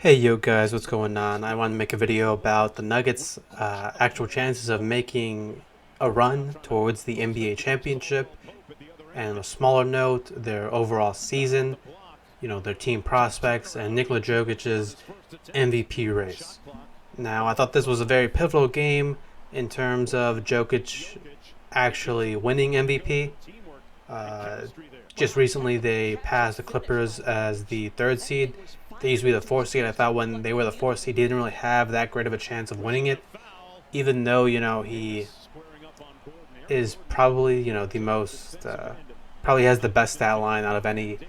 Hey yo guys, what's going on? I want to make a video about the Nuggets' actual chances of making a run towards the NBA championship, and on a smaller note, their overall season, their team prospects, and Nikola Jokic's MVP race. Now, I thought this was a very pivotal game in terms of Jokic actually winning MVP. Uh, just recently, they passed the Clippers as the third seed. They used to be the fourth seed. I thought when they were the fourth seed, he didn't really have that great of a chance of winning it, even though he is probably the most probably has the best stat line out of any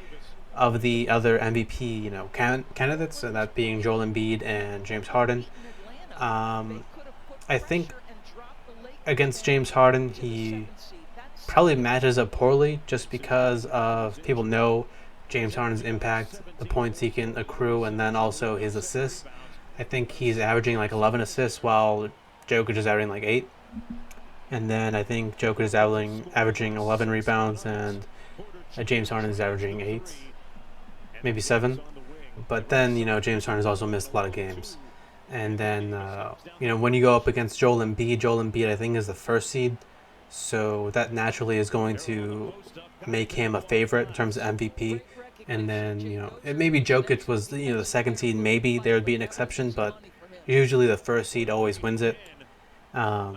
of the other MVP candidates, and that being Joel Embiid and James Harden. I think against James Harden, he probably matches up poorly just because of people know James Harden's impact, the points he can accrue, and then also his assists. I think he's averaging like 11 assists while Jokic is averaging like 8. And then I think Jokic is averaging 11 rebounds and James Harden is averaging 8, maybe 7. But then, James Harden has also missed a lot of games. And then, when you go up against Joel Embiid I think is the first seed. So that naturally is going to make him a favorite in terms of MVP. And then, it maybe Jokic was, the second seed, maybe there would be an exception, but usually the first seed always wins it. But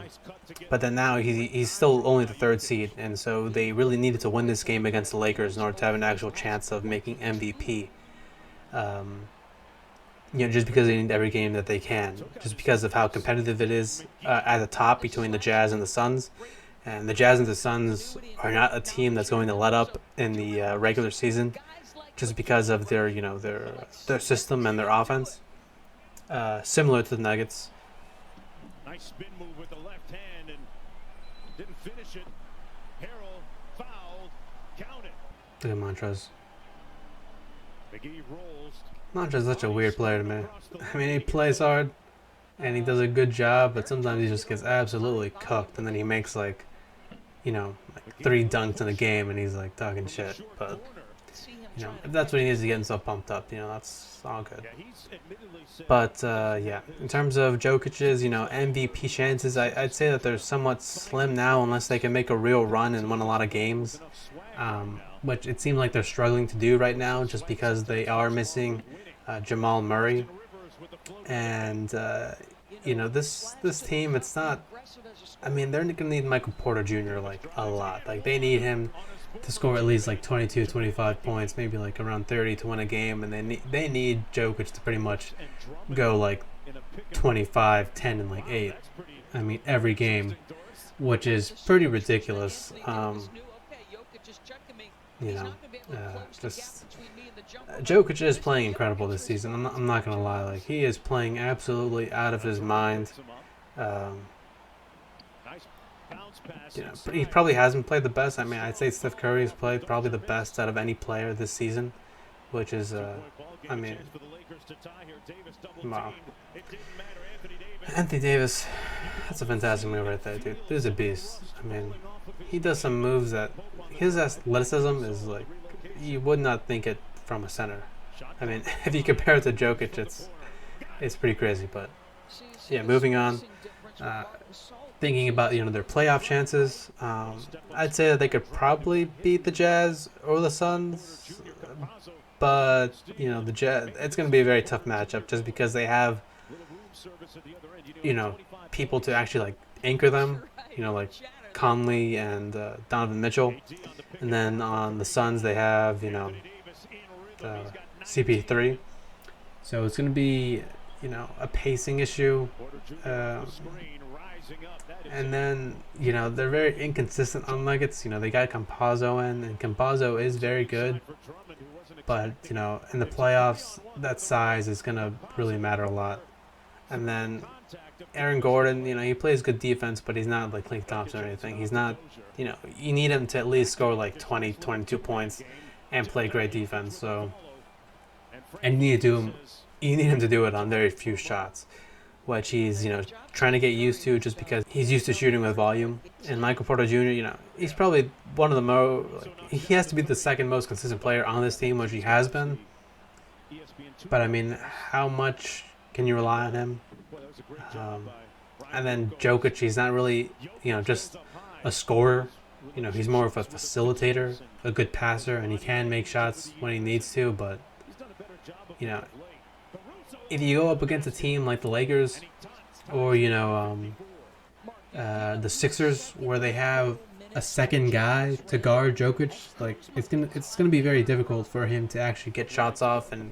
then now he's still only the third seed, and so they really needed to win this game against the Lakers in order to have an actual chance of making MVP. Just because they need every game that they can, just because of how competitive it is at the top between the Jazz and the Suns. And the Jazz and the Suns are not a team that's going to let up in the regular season, just because of their system and their offense. Similar to the Nuggets. Nice spin move with the left hand and didn't finish it. Harrell fouled. Count it. Look at Montrez. McGee rolls. Montrez is such a weird player to me. I mean, he plays hard and he does a good job, but sometimes he just gets absolutely cooked, and then he makes like 3 dunks in a game, and he's like talking shit. But if that's what he needs to get himself pumped up, that's all good. But yeah, in terms of Jokic's MVP chances, I'd say that they're somewhat slim now, unless they can make a real run and win a lot of games, which it seems like they're struggling to do right now, just because they are missing Jamal Murray. And this team, it's not. I mean, they're gonna need Michael Porter Jr. like a lot. Like, they need him to score at least like 22, 25 points, maybe like around 30 to win a game, and they need Jokic to pretty much go like 25, 10, and like 8. I mean, every game, which is pretty ridiculous. Jokic is playing incredible this season. I'm not gonna lie, like, he is playing absolutely out of his mind. But he probably hasn't played the best. I mean, I'd say Steph Curry has played probably the best out of any player this season, which is, wow. Anthony Davis, that's a fantastic move right there, dude. Dude's a beast. I mean, he does some moves that his athleticism is like, you would not think it from a center. I mean, if you compare it to Jokic, it's pretty crazy. But yeah, moving on. Thinking about their playoff chances, I'd say that they could probably beat the Jazz or the Suns, but the Jazz, it's going to be a very tough matchup just because they have people to actually like anchor them, like Conley and Donovan Mitchell, and then on the Suns they have CP3, so it's going to be a pacing issue. And then, they're very inconsistent on Nuggets. They got Campazzo in, and Campazzo is very good. But, in the playoffs, that size is going to really matter a lot. And then Aaron Gordon, he plays good defense, but he's not like Klay Thompson or anything. He's not, you need him to at least score like 20, 22 points and play great defense. So, and you need him to do it on very few shots, which he's, trying to get used to, just because he's used to shooting with volume. And Michael Porter Jr., he's probably one of the he has to be the second most consistent player on this team, which he has been. But I mean, how much can you rely on him? And then Jokic, he's not really, just a scorer. He's more of a facilitator, a good passer, and he can make shots when he needs to. But you know, if you go up against a team like the Lakers or the Sixers, where they have a second guy to guard Jokic, like it's gonna be very difficult for him to actually get shots off. And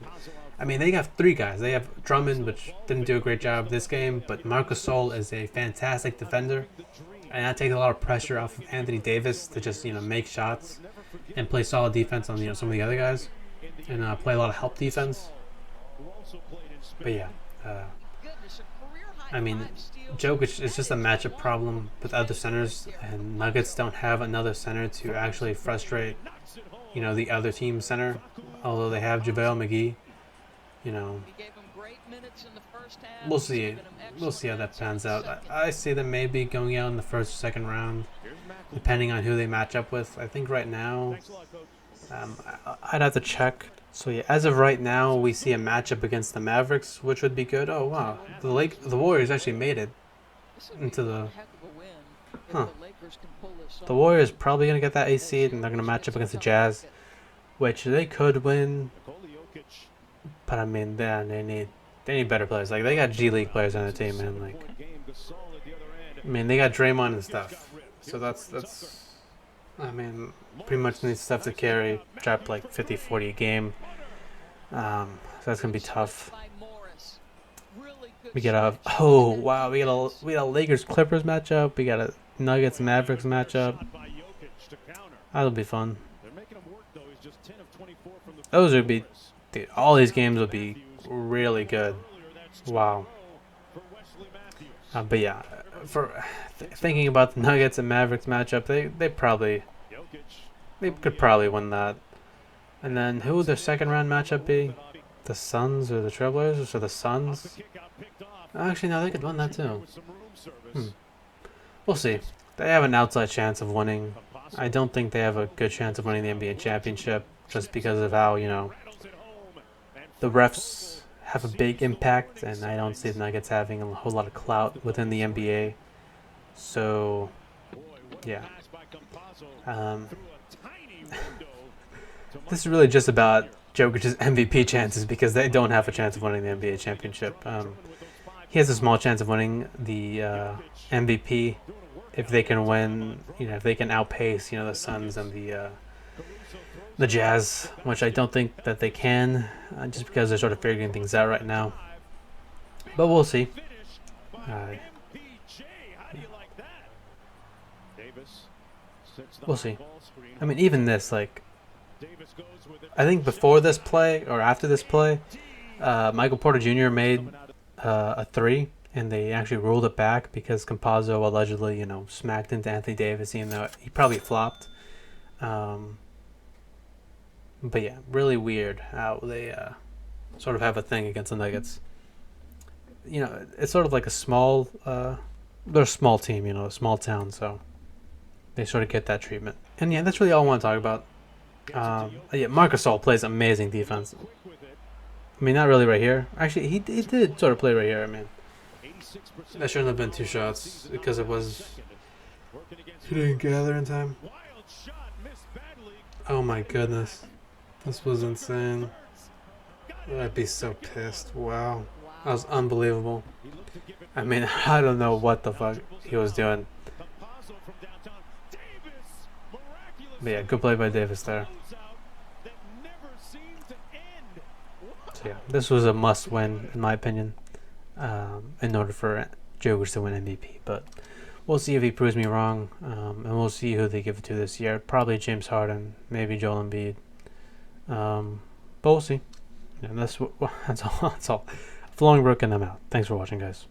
I mean, they have three guys. They have Drummond, which didn't do a great job this game, but Marcus Gasol is a fantastic defender, and that takes a lot of pressure off of Anthony Davis to just make shots and play solid defense on some of the other guys, and play a lot of help defense. But yeah, I mean, Jokic is just a matchup problem with other centers, and Nuggets don't have another center to actually frustrate, the other team's center. Although they have JaVale McGee, we'll see. We'll see how that pans out. I see them maybe going out in the first or second round, depending on who they match up with. I think right now, I'd have to check. So yeah, as of right now, we see a matchup against the Mavericks, which would be good. Oh wow, the Warriors actually made it into the. The Warriors probably gonna get that A seed, and they're gonna match up against the Jazz, which they could win. But I mean, they need better players. Like, they got G League players on the team, man. Like, I mean, they got Draymond and stuff. So that's. I mean, pretty much needs stuff to carry. Drop like 50, 40 a game. So that's gonna be tough. We get a we got a Lakers Clippers matchup. We got a Nuggets Mavericks matchup. That'll be fun. Those would be, dude, all these games would be really good. Wow. But yeah, thinking about the Nuggets and Mavericks matchup, they could probably win that. And then who would their second round matchup be? The Suns or the Trailblazers or the Suns? Actually, no, they could win that too. We'll see. They have an outside chance of winning. I don't think they have a good chance of winning the NBA championship just because of how, the refs have a big impact, and I don't see the Nuggets having a whole lot of clout within the NBA. So, yeah. This is really just about Jokic's MVP chances because they don't have a chance of winning the NBA championship. He has a small chance of winning the MVP if they can win, if they can outpace, the Suns and the Jazz, which I don't think that they can, just because they're sort of figuring things out right now. But we'll see. We'll see. I mean, even this, like, I think before this play or after this play, Michael Porter Jr. made a three, and they actually ruled it back because Campazzo allegedly, smacked into Anthony Davis, even though he probably flopped. But yeah, really weird how they sort of have a thing against the Nuggets. It's sort of like a small, they're a small team, a small town, so they sort of get that treatment. And yeah, that's really all I want to talk about. Yeah, Marcus Gasol plays amazing defense. I mean, not really right here. Actually, he did sort of play right here. I mean, that shouldn't have been 2 shots because he didn't gather in time. Oh my goodness. This was insane. I'd be so pissed. Wow. That was unbelievable. I mean, I don't know what the fuck he was doing. But yeah, good play by Davis there. So yeah, this was a must-win in my opinion, in order for Jokic to win MVP. But we'll see if he proves me wrong, and we'll see who they give it to this year. Probably James Harden, maybe Joel Embiid. But we'll see. And that's all. Flowing Brook, and I'm out. Thanks for watching, guys.